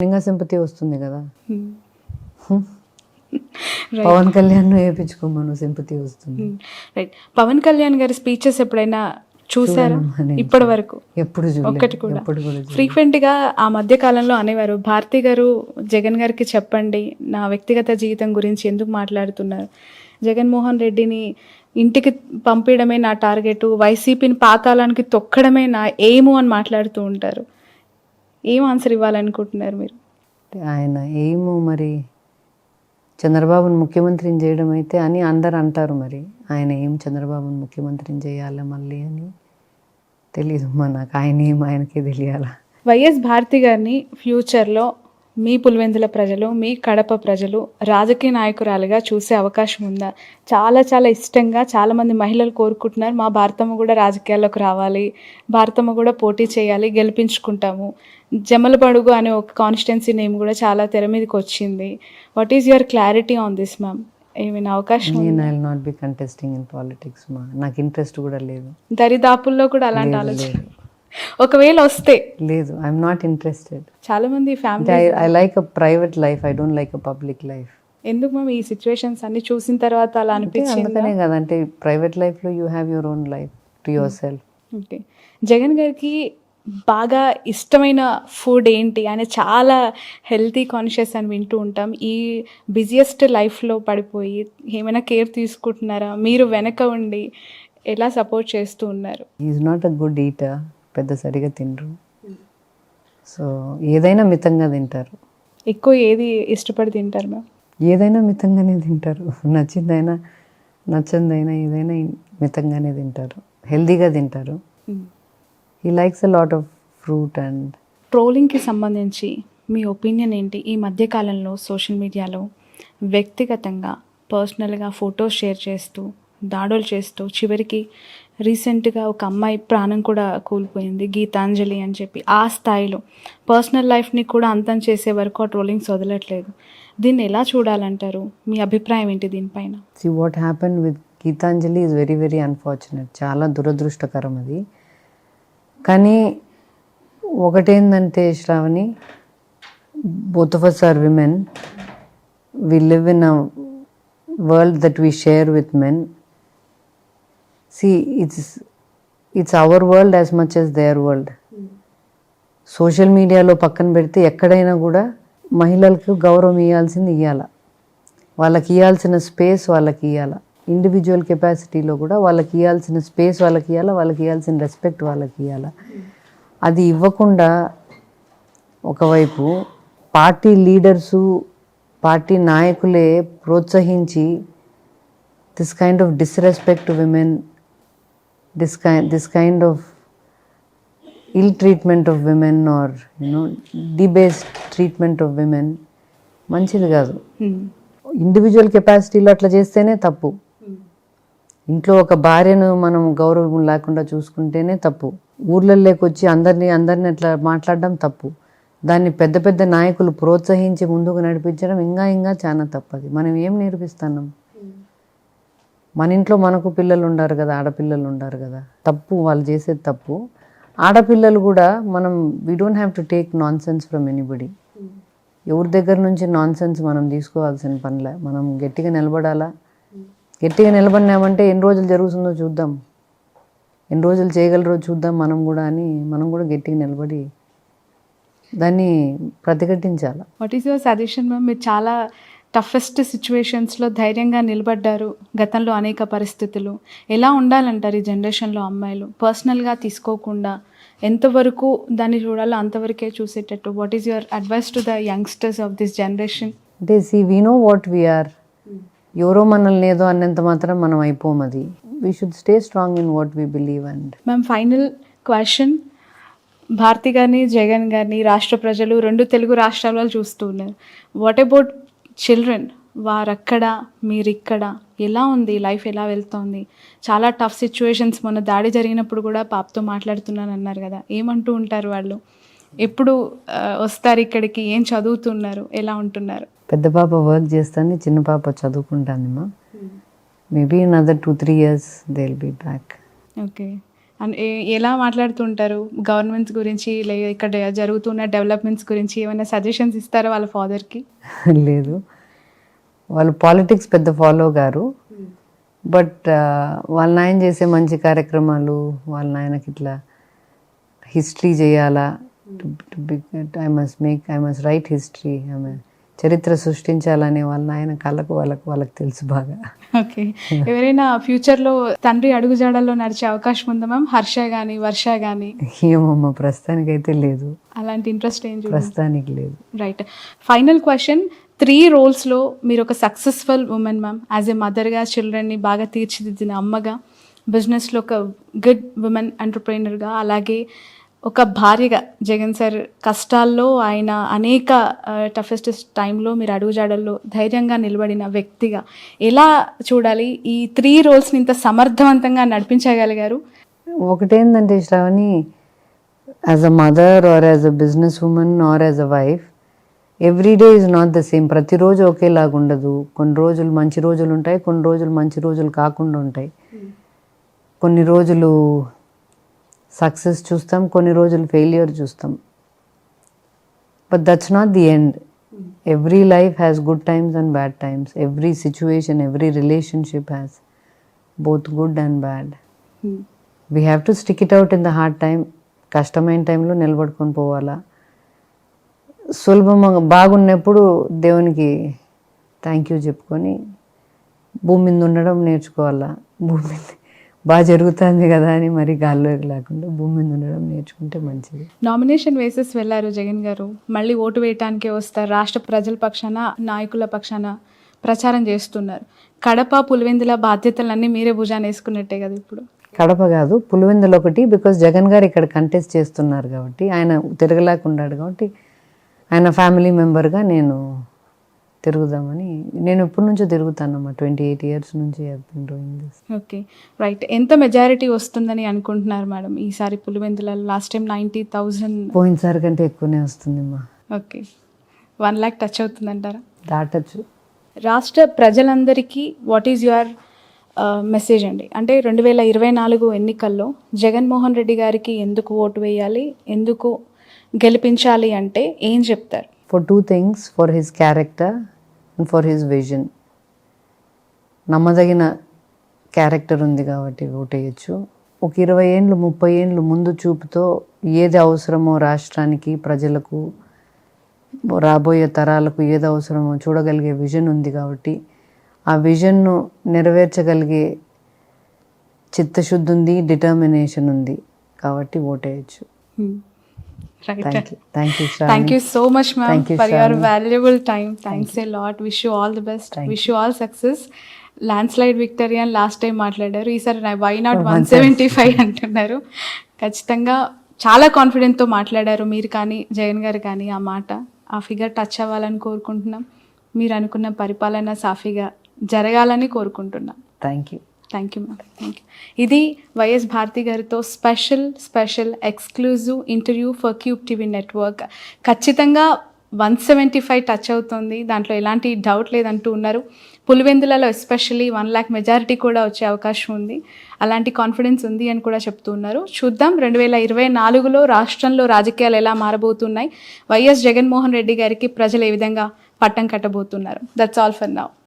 లింగ సింపతి వస్తుంది కదా. పవన్ కళ్యాణ్ వేయించుకోమను, సింపతి వస్తుంది. రైట్. పవన్ కళ్యాణ్ గారి స్పీచెస్ ఎప్పుడైనా చూసారా? ఇప్పటి వరకు ఎప్పుడు ఒక్కటి కూడా. ఫ్రీక్వెంట్ గా ఆ మధ్య కాలంలో అనేవారు, భారతి గారు జగన్ గారికి చెప్పండి నా వ్యక్తిగత జీవితం గురించి ఎందుకు మాట్లాడుతున్నారు, జగన్మోహన్ రెడ్డిని ఇంటికి పంపించడమే నా టార్గెట్, వైసీపీని పాతాళానికి తొక్కడమే నా ఎయిము అని మాట్లాడుతూ ఉంటారు. ఏం ఆన్సర్ ఇవ్వాలనుకుంటున్నారు మీరు? ఆయన ఏమో మరి చంద్రబాబును ముఖ్యమంత్రిని చేయడం అయితే అని అందరు అంటారు. మరి ఆయన ఏం చంద్రబాబును ముఖ్యమంత్రిని చేయాలి మళ్ళీ అని తెలీదు నాకు. ఆయన ఏం ఆయనకే తెలియాలా. వైఎస్ భారతి గారిని ఫ్యూచర్లో మీ పులివెందుల ప్రజలు, మీ కడప ప్రజలు రాజకీయ నాయకురాలుగా చూసే అవకాశం ఉందా? చాలా చాలా ఇష్టంగా చాలామంది మహిళలు కోరుకుంటున్నారు, మా భారతమ్మ కూడా రాజకీయాల్లోకి రావాలి, భారతమ్మ కూడా పోటీ చేయాలి, గెలిపించుకుంటాము. జమలబడుగు అనే ఒక కాన్స్టిట్యున్సీ నేమ్ కూడా చాలా తెర మీదకి వచ్చింది. What is your clarity on this ma'am? ఏమైనా అవకాశం? నేను I will not be contesting in politics మా. నాకు ఇంట్రెస్ట్ కూడా లేదు. దరిదాపుల్లో కూడా అలాంటి ఆలోచన ఒకవేళ వస్తే? లేదు, ఐఎమ్ నాట్ ఇంట్రెస్టెడ్. చాలా మంది family I like a private life, I don't like a public life. ఎందుకు మ్యామ్ ఈ సిచ్యువేషన్స్ అన్ని చూసిన తర్వాత అలా అనిపించింది? అందుకనే కదా, అంటే ప్రైవేట్ లైఫ్లో you have your own life to your self. Okay. Jagan గారికి బాగా ఇష్టమైన ఫుడ్ ఏంటి? ఆయన చాలా హెల్తీ కాన్షియస్ అని వింటూ ఉంటాం. ఈ బిజియెస్ట్ లైఫ్లో పడిపోయి ఏమైనా కేర్ తీసుకుంటున్నారా? మీరు వెనక ఉండి ఎలా సపోర్ట్ చేస్తూ ఉన్నారు? Is not a good eater, పెద్ద సరిగా తినరు. సో ఏదైనా మితంగా తింటారు. ఎక్కువ ఏది ఇష్టపడి తింటారు మ్యామ్? ఏదైనా మితంగానే తింటారు. నచ్చిందైనా నచ్చందైనా ఏదైనా మితంగానే తింటారు, హెల్దీగా తింటారు. He likes a lot of fruit. And ట్రోలింగ్కి సంబంధించి మీ ఒపీనియన్ ఏంటి? ఈ మధ్యకాలంలో సోషల్ మీడియాలో వ్యక్తిగతంగా పర్సనల్గా ఫొటోస్ షేర్ చేస్తూ దాడులు చేస్తూ చివరికి రీసెంట్గా ఒక అమ్మాయి ప్రాణం కూడా కూలిపోయింది, గీతాంజలి అని చెప్పి. ఆ స్థాయిలో పర్సనల్ లైఫ్ని కూడా అంతం చేసే వరకు ఆ ట్రోలింగ్స్ వదలట్లేదు. దీన్ని ఎలా చూడాలంటారు? మీ అభిప్రాయం ఏంటి దీనిపైన? See what happened with Gitanjali is very very unfortunate. చాలా దురదృష్టకరం అది. కానీ ఒకటేందంటే Shravani, both of us are women. We live in a world that we share with men. See, it's our world as much as their world. Social మీడియాలో పక్కన పెడితే ఎక్కడైనా కూడా మహిళలకు గౌరవం ఇవ్వాల్సింది ఇవ్వాల, వాళ్ళకి ఇవ్వాల్సిన స్పేస్ వాళ్ళకి ఇవ్వాల. ఇండివిజువల్ కెపాసిటీలో కూడా వాళ్ళకి ఇవ్వాల్సిన స్పేస్ వాళ్ళకి ఇవ్వాల, వాళ్ళకి ఇవ్వాల్సిన రెస్పెక్ట్ వాళ్ళకి ఇవ్వాల. అది ఇవ్వకుండా ఒకవైపు పార్టీ లీడర్సు, పార్టీ నాయకులే ప్రోత్సహించి this kind of disrespect to women, this kind of ill treatment of women, or debased treatment of women మంచిది కాదు. ఇండివిజువల్ కెపాసిటీలో అట్లా చేస్తేనే తప్పు. ఇంట్లో ఒక భార్యను మనం గౌరవం లేకుండా చూసుకుంటేనే తప్పు. ఊర్లలోకి వచ్చి అందరినీ అట్లా మాట్లాడడం తప్పు. దాన్ని పెద్ద పెద్ద నాయకులు ప్రోత్సహించి ముందుకు నడిపించడం ఇంకా చాలా తప్పది. మనం ఏం నేర్పిస్తున్నాం? మన ఇంట్లో మనకు పిల్లలు ఉండారు కదా, ఆడపిల్లలు ఉండారు కదా. తప్పు, వాళ్ళు చేసేది తప్పు. ఆడపిల్లలు కూడా మనం we don't have to take non sense from anybody. ఎవరి దగ్గర నుంచి నాన్ సెన్స్ మనం తీసుకోవాల్సిన పనిలే. మనం గట్టిగా నిలబడాలా. గట్టిగా నిలబడినామంటే ఎన్ని రోజులు జరుగుతుందో చూద్దాం, ఎన్ని రోజులు చేయగలరో చూద్దాం మనం కూడా అని మనం కూడా గట్టిగా నిలబడి దాన్ని ప్రతిఘటించాలి. What is your suggestion ma'am? మీరు చాలా టఫెస్ట్ సిచ్యువేషన్స్లో ధైర్యంగా నిలబడ్డారు. గతంలో అనేక పరిస్థితులు ఎలా ఉండాలంటారు ఈ జనరేషన్లో అమ్మాయిలు? పర్సనల్గా తీసుకోకుండా ఎంతవరకు దాన్ని చూడాలో అంతవరకే చూసేటట్టు. What is your advice to the youngsters of this generation? అంటే వీ నో వాట్ వీఆర్. ఎవరో మనల్ని ఏదో అన్నంత మాత్రం మనం అయిపోం. అది we should stay strong in what we believe. And ma'am, final question. Bharathi గారిని, జగన్ గారిని రాష్ట్ర ప్రజలు, రెండు తెలుగు రాష్ట్రాలలో చూస్తూ ఉన్నారు. What about children? వారక్కడ, మీరిక్కడ, ఎలా ఉంది లైఫ్, ఎలా వెళ్తోంది? చాలా టఫ్ సిచ్యువేషన్స్. మొన్న దాడి జరిగినప్పుడు కూడా పాపతో మాట్లాడుతున్నాను అన్నారు కదా, ఏమంటూ ఉంటారు వాళ్ళు? ఎప్పుడు వస్తారు ఇక్కడికి? ఏం చదువుతున్నారు? ఎలా ఉంటున్నారు? పెద్ద పాప వర్క్ చేస్తుంది, చిన్న పాప చదువుకుంటానమ్మా. Maybe in other 2-3 years they will be back. Okay. ఎలా మాట్లాడుతుంటారు గవర్నమెంట్స్ గురించి, ఇక్కడ జరుగుతున్న డెవలప్మెంట్స్ గురించి ఏమైనా సజెషన్స్ ఇస్తారా వాళ్ళ ఫాదర్కి? లేదు, వాళ్ళు పాలిటిక్స్ పెద్ద ఫాలో గారు. బట్ వాళ్ళ నాయన చేసే మంచి కార్యక్రమాలు, వాళ్ళ నాయనకి ఇట్లా హిస్టరీ చేయాలా, ఐ మస్ట్ రైట్ హిస్టరీ, ఆమె చరిత్ర సృష్టించాలనే వాళ్ళ నాయన కళ్ళకు వాళ్ళకి తెలుసు బాగా. ఓకే. ఎవరైనా ఫ్యూచర్లో తండ్రి అడుగుజాడల్లో నడిచే అవకాశం ఉందా మ్యామ్? హర్ష కానీ వర్ష కానీ? ఏమమ్మా, ప్రస్తుతానికైతే లేదు, అలాంటి ఇంట్రెస్ట్ ఏం ప్రస్తుతానికి లేదు. రైట్. ఫైనల్ క్వశ్చన్, 3 రోల్స్లో మీరు ఒక successful women ma'am, as a మదర్గా, చిల్డ్రన్ని బాగా తీర్చిదిద్దిన అమ్మగా, బిజినెస్లో ఒక గుడ్ ఉమెన్ ఎంటర్ప్రైనర్గా, అలాగే ఒక భార్యగా జగన్ సార్ కష్టాల్లో ఆయన అనేక టఫెస్ట్ టైంలో మీరు అడుగుజాడల్లో ధైర్యంగా నిలబడిన వ్యక్తిగా ఎలా చూడాలి? ఈ 3 రోల్స్ని ఇంత సమర్థవంతంగా నడిపించగలిగారు. ఒకటేంటంటే Shravani, as a mother or as a business woman or as a wife, every day is not the same. ప్రతిరోజు ఒకేలాగా ఉండదు. కొన్ని రోజులు మంచి రోజులు ఉంటాయి, కొన్ని రోజులు మంచి రోజులు కాకుండా ఉంటాయి. కొన్ని రోజులు సక్సెస్ చూస్తాం, కొన్ని రోజులు ఫెయిల్యూర్ చూస్తాం. But that's not the end. Every life has good times and bad times. Every situation, every relationship has both good and bad. We have to stick it out in the hard time. కష్టమైన టైంలో నిలబడుకొని పోవాలా. సులభంగా బాగున్నప్పుడు దేవునికి thank you చెప్పుకొని భూమి మీద ఉండడం నేర్చుకోవాలా. భూమి మీద బాగా జరుగుతుంది కదా అని మరి గాల్లో లేకుండా భూమి మీద ఉండడం నేర్చుకుంటే మంచిది. నామినేషన్ వేసేసి వెళ్ళారు జగన్ గారు, మళ్ళీ ఓటు వేయటానికే వస్తారు. రాష్ట్ర ప్రజల పక్షాన, నాయకుల పక్షాన ప్రచారం చేస్తున్నారు. కడప, పులివెందుల బాధ్యతలన్నీ మీరే భుజాన వేసుకున్నట్టే కదా ఇప్పుడు? కడప కాదు, పులివెందులు ఒకటి. బికాస్ జగన్ గారు ఇక్కడ కంటెస్ట్ చేస్తున్నారు కాబట్టి, ఆయన తిరగలేకున్నాడు కాబట్టి, ఆయన ఫ్యామిలీ మెంబర్గా నేను తిరుగుదామని, నేను ఎప్పటి నుంచో తిరుగుతానమ్మా, 28 years నుంచి. Okay, right. ఎంత మెజారిటీ వస్తుందని అనుకుంటున్నారు మేడం ఈసారి పులివెందుల? లాస్ట్ టైం 90,000, పోయినసారి కంటే ఎక్కువనే వస్తుందమ్మా. ఓకే, 1 lakh టచ్ అవుతుందంటారా? దాటచ్చు. రాష్ట్ర ప్రజలందరికీ వాట్ ఈజ్ యువర్ మెసేజ్ అండి? అంటే 2024 ఎన్నికల్లో జగన్మోహన్ రెడ్డి గారికి ఎందుకు ఓటు వేయాలి, ఎందుకు గెలిపించాలి అంటే ఏం చెప్తారు? For 2 things, for his character and for his vision. నమ్మదగిన క్యారెక్టర్ ఉంది కాబట్టి ఓటేయచ్చు. ఒక 20 ఏళ్ళు 30 ఏళ్ళు ముందు చూపుతో ఏది అవసరమో రాష్ట్రానికి, ప్రజలకు, రాబోయే తరాలకు ఏది అవసరమో చూడగలిగే విజన్ ఉంది కాబట్టి, ఆ విజన్ను నెరవేర్చగలిగే చిత్తశుద్ధి ఉంది, డిటర్మినేషన్ ఉంది కాబట్టి ఓటేయచ్చు. Thank you so much ma'am for your valuable time. Thanks a lot. Wish you all the best. Wish you all success. Landslide victory అని లాస్ట్ టైం మాట్లాడారు, ఈసారి వై నాట్ 175 అంటున్నారు. ఖచ్చితంగా చాలా కాన్ఫిడెంట్తో మాట్లాడారు మీరు కానీ, జగన్ గారు కానీ. ఆ మాట, ఆ ఫిగర్ టచ్ అవ్వాలని కోరుకుంటున్నాం. మీరు అనుకున్న పరిపాలన సాఫీగా జరగాలని కోరుకుంటున్నాం. Thank you ma'am. Thank you. ఇది వైఎస్ భారతి గారితో special exclusive interview for cube TV network. ఖచ్చితంగా 175 టచ్ అవుతుంది, దాంట్లో ఎలాంటి డౌట్ లేదంటూ ఉన్నారు. పులివెందులలో ఎస్పెషల్లీ 1 lakh మెజారిటీ కూడా వచ్చే అవకాశం ఉంది, అలాంటి కాన్ఫిడెన్స్ ఉంది అని కూడా చెప్తూ ఉన్నారు. చూద్దాం 2024లో రాష్ట్రంలో రాజకీయాలు ఎలా మారబోతున్నాయి, వైఎస్ జగన్మోహన్ రెడ్డి గారికి ప్రజలు ఏ విధంగా పట్టం కట్టబోతున్నారు. That's all for now.